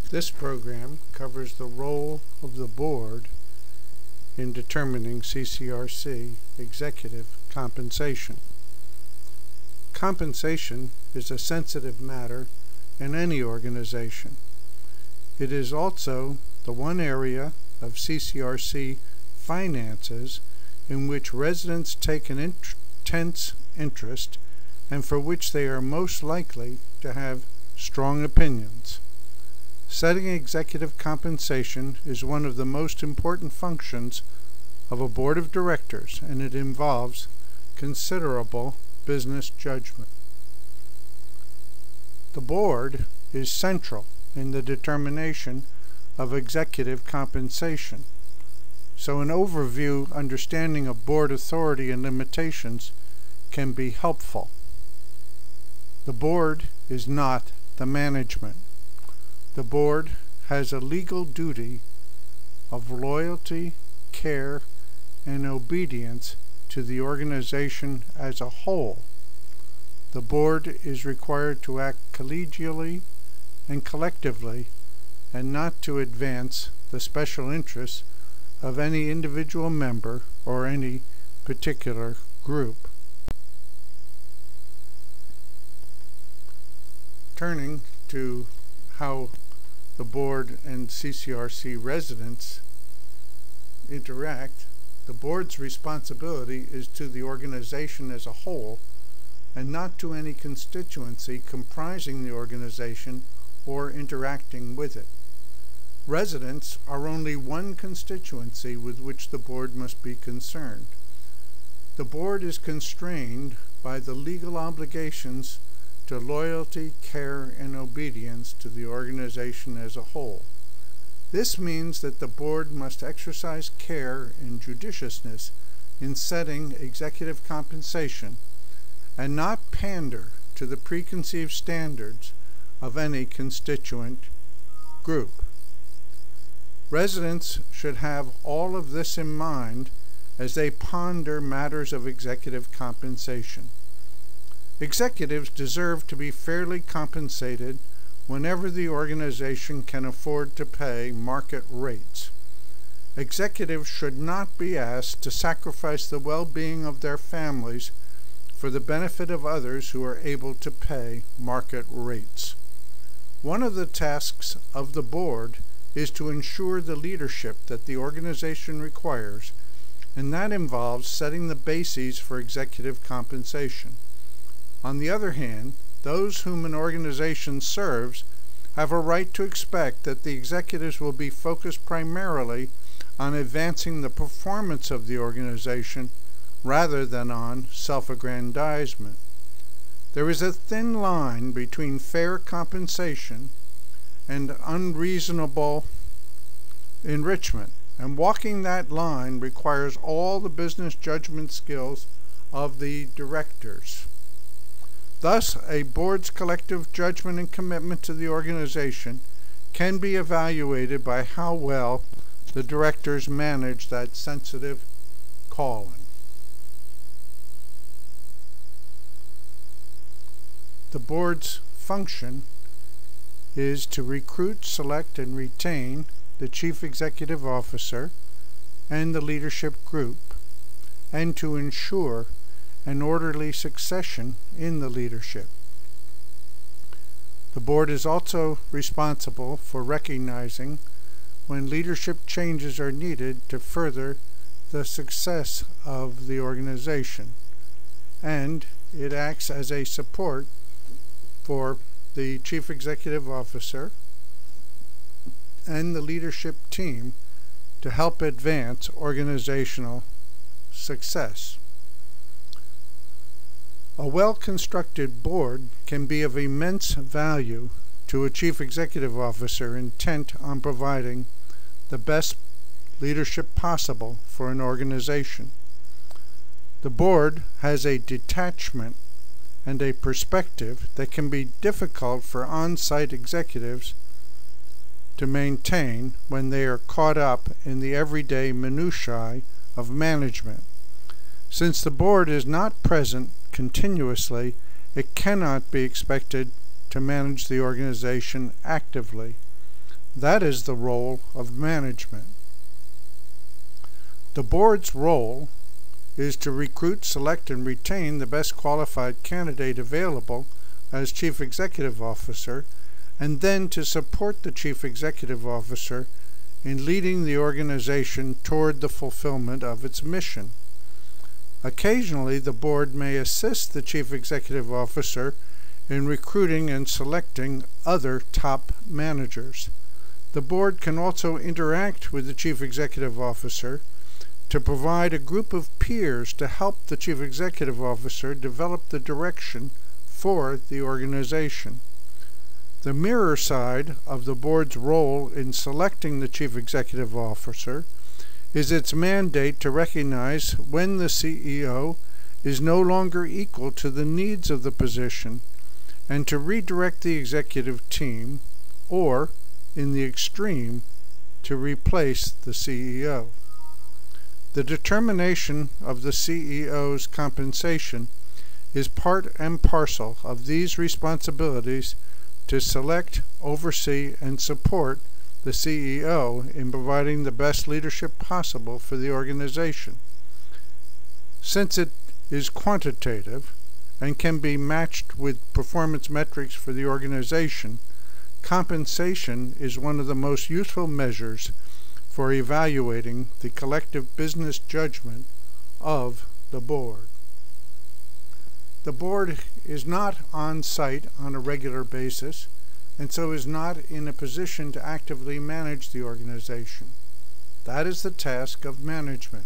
This program covers the role of the board in determining CCRC executive compensation. Compensation is a sensitive matter in any organization. It is also the one area of CCRC finances in which residents take an intense interest and for which they are most likely to have strong opinions. Setting executive compensation is one of the most important functions of a board of directors, and it involves considerable business judgment. The board is central in the determination of executive compensation, so an overview understanding of board authority and limitations can be helpful. The board is not the management. The board has a legal duty of loyalty, care, and obedience to the organization as a whole. The board is required to act collegially and collectively and not to advance the special interests of any individual member or any particular group. Turning to how the board and CCRC residents interact, the board's responsibility is to the organization as a whole and not to any constituency comprising the organization or interacting with it. Residents are only one constituency with which the board must be concerned. The board is constrained by the legal obligations to loyalty, care, and obedience to the organization as a whole. This means that the board must exercise care and judiciousness in setting executive compensation and not pander to the preconceived standards of any constituent group. Residents should have all of this in mind as they ponder matters of executive compensation. Executives deserve to be fairly compensated whenever the organization can afford to pay market rates. Executives should not be asked to sacrifice the well-being of their families for the benefit of others who are able to pay market rates. One of the tasks of the board is to ensure the leadership that the organization requires, and that involves setting the bases for executive compensation. On the other hand, those whom an organization serves have a right to expect that the executives will be focused primarily on advancing the performance of the organization rather than on self-aggrandizement. There is a thin line between fair compensation and unreasonable enrichment, and walking that line requires all the business judgment skills of the directors. Thus, a board's collective judgment and commitment to the organization can be evaluated by how well the directors manage that sensitive calling. The board's function is to recruit, select, and retain the chief executive officer and the leadership group, and to ensure an orderly succession in the leadership. The board is also responsible for recognizing when leadership changes are needed to further the success of the organization, and it acts as a support for the chief executive officer and the leadership team to help advance organizational success. A well-constructed board can be of immense value to a chief executive officer intent on providing the best leadership possible for an organization. The board has a detachment and a perspective that can be difficult for on-site executives to maintain when they are caught up in the everyday minutiae of management. Since the board is not present continuously, it cannot be expected to manage the organization actively. That is the role of management. The board's role is to recruit, select, and retain the best qualified candidate available as Chief Executive Officer, and then to support the Chief Executive Officer in leading the organization toward the fulfillment of its mission. Occasionally, the board may assist the Chief Executive Officer in recruiting and selecting other top managers. The board can also interact with the Chief Executive Officer to provide a group of peers to help the Chief Executive Officer develop the direction for the organization. The mirror side of the board's role in selecting the Chief Executive Officer is its mandate to recognize when the CEO is no longer equal to the needs of the position and to redirect the executive team, or, in the extreme, to replace the CEO. The determination of the CEO's compensation is part and parcel of these responsibilities to select, oversee, and support the CEO in providing the best leadership possible for the organization. Since it is quantitative and can be matched with performance metrics for the organization, compensation is one of the most useful measures for evaluating the collective business judgment of the board. The board is not on site on a regular basis, and so is not in a position to actively manage the organization. That is the task of management.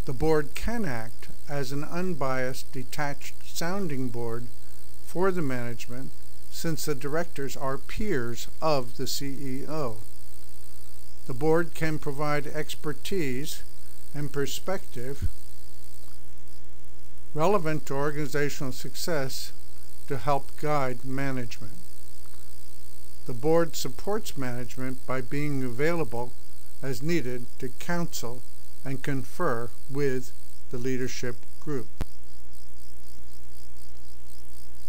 The board can act as an unbiased, detached sounding board for the management, since the directors are peers of the CEO. The board can provide expertise and perspective relevant to organizational success to help guide management. The board supports management by being available as needed to counsel and confer with the leadership group.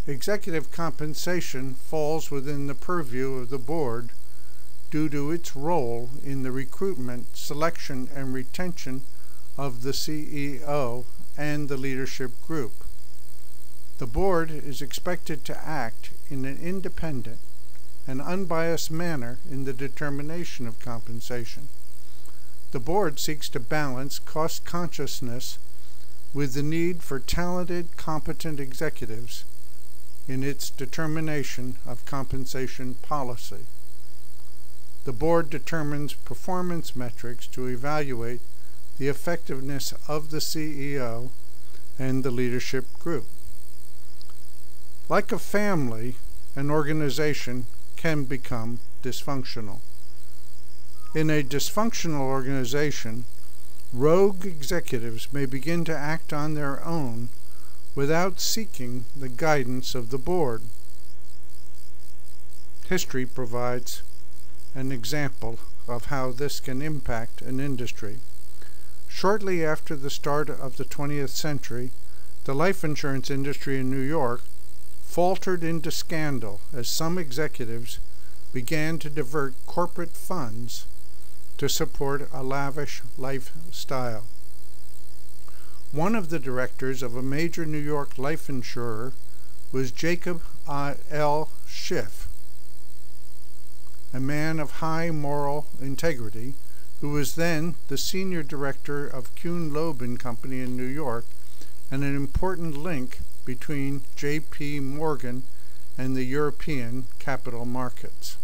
Executive compensation falls within the purview of the board due to its role in the recruitment, selection, and retention of the CEO and the leadership group. The board is expected to act in an independent and unbiased manner in the determination of compensation. The board seeks to balance cost consciousness with the need for talented, competent executives in its determination of compensation policy. The board determines performance metrics to evaluate the effectiveness of the CEO and the leadership group. Like a family, an organization can become dysfunctional. In a dysfunctional organization, rogue executives may begin to act on their own without seeking the guidance of the board. History provides an example of how this can impact an industry. Shortly after the start of the 20th century, the life insurance industry in New York faltered into scandal as some executives began to divert corporate funds to support a lavish lifestyle. One of the directors of a major New York life insurer was Jacob L. Schiff, a man of high moral integrity who was then the senior director of Kuhn Loeb & Company in New York and an important link between J.P. Morgan and the European capital markets.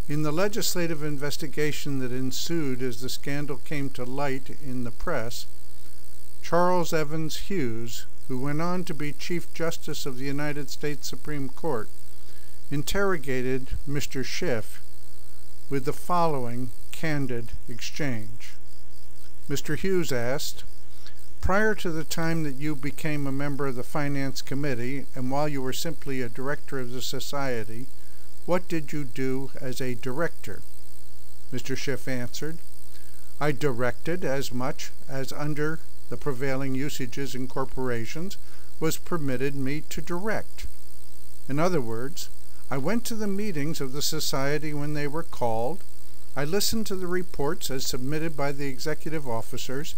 In the legislative investigation that ensued as the scandal came to light in the press, Charles Evans Hughes, who went on to be Chief Justice of the United States Supreme Court, interrogated Mr. Schiff with the following candid exchange. Mr. Hughes asked, "Prior to the time that you became a member of the Finance Committee and while you were simply a director of the Society, what did you do as a director?" Mr. Schiff answered, "I directed as much as under the prevailing usages in corporations was permitted me to direct. In other words, I went to the meetings of the society when they were called. I listened to the reports as submitted by the executive officers,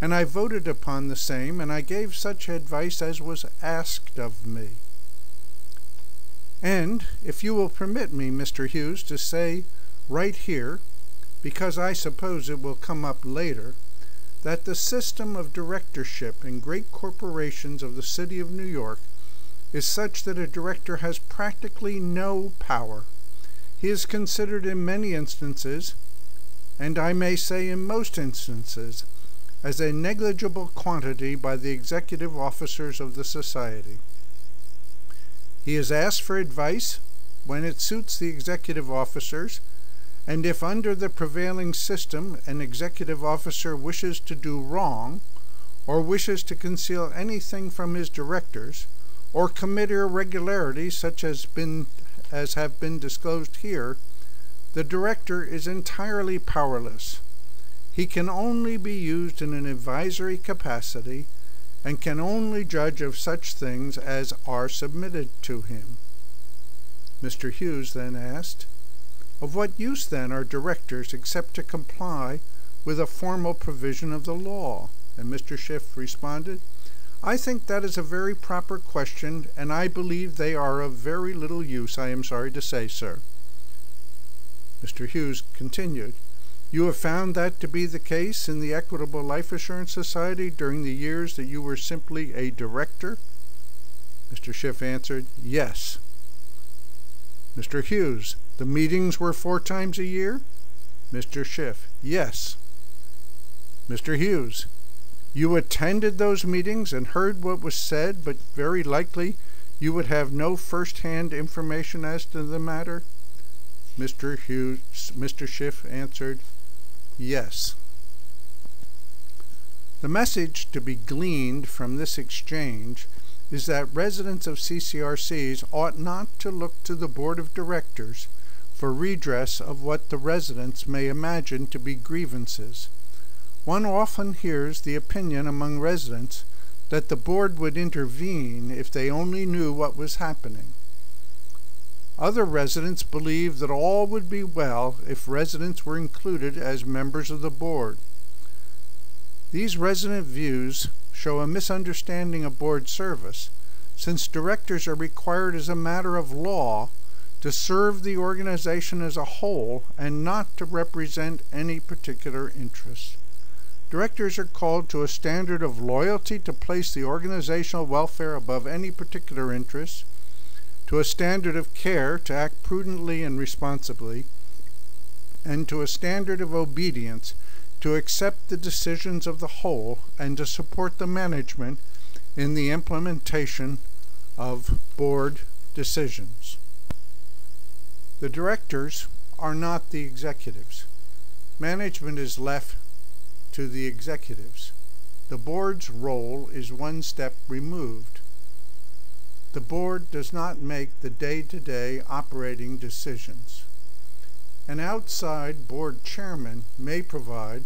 and I voted upon the same, and I gave such advice as was asked of me. And, if you will permit me, Mr. Hughes, to say right here, because I suppose it will come up later, that the system of directorship in great corporations of the city of New York is such that a director has practically no power. He is considered in many instances, and I may say in most instances, as a negligible quantity by the executive officers of the society. He is asked for advice when it suits the executive officers, and if under the prevailing system an executive officer wishes to do wrong, or wishes to conceal anything from his directors, or commit irregularities such as have been disclosed here, the director is entirely powerless. He can only be used in an advisory capacity, and can only judge of such things as are submitted to him. Mr. Hughes then asked, "Of what use then are directors except to comply with a formal provision of the law?" And Mr. Schiff responded, "I think that is a very proper question, and I believe they are of very little use, I am sorry to say, sir." Mr. Hughes continued, "You have found that to be the case in the Equitable Life Assurance Society during the years that you were simply a director?" Mr. Schiff answered, "Yes." Mr. Hughes, "The meetings were 4 times a year?" Mr. Schiff, "Yes." Mr. Hughes, "You attended those meetings and heard what was said, but very likely you would have no first-hand information as to the matter?" Mr. Schiff answered, "Yes." The message to be gleaned from this exchange is that residents of CCRCs ought not to look to the Board of Directors for redress of what the residents may imagine to be grievances. One often hears the opinion among residents that the board would intervene if they only knew what was happening. Other residents believe that all would be well if residents were included as members of the board. These resident views show a misunderstanding of board service, since directors are required as a matter of law to serve the organization as a whole and not to represent any particular interest. Directors are called to a standard of loyalty to place the organizational welfare above any particular interest, to a standard of care to act prudently and responsibly, and to a standard of obedience to accept the decisions of the whole and to support the management in the implementation of board decisions. The directors are not the executives. Management is left to the executives. The board's role is one step removed. The board does not make the day-to-day operating decisions. An outside board chairman may provide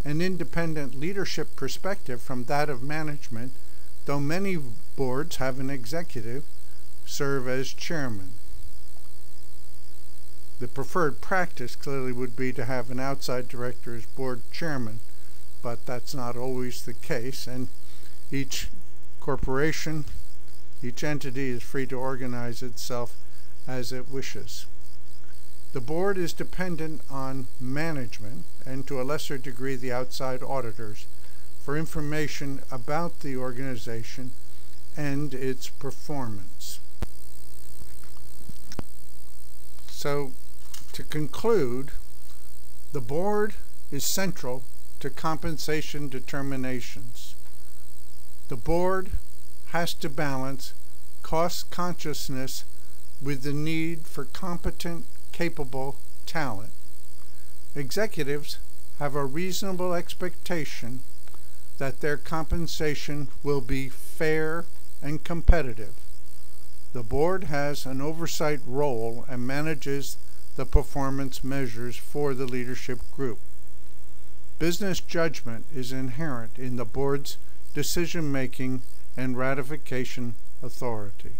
an independent leadership perspective from that of management, though many boards have an executive serve as chairman. The preferred practice clearly would be to have an outside director as board chairman, but that's not always the case, and each corporation, each entity is free to organize itself as it wishes. The board is dependent on management, and to a lesser degree the outside auditors, for information about the organization and its performance. So, to conclude, the board is central to compensation determinations. The board has to balance cost consciousness with the need for competent, capable talent. Executives have a reasonable expectation that their compensation will be fair and competitive. The board has an oversight role and manages the performance measures for the leadership group. Business judgment is inherent in the board's decision-making and ratification authority.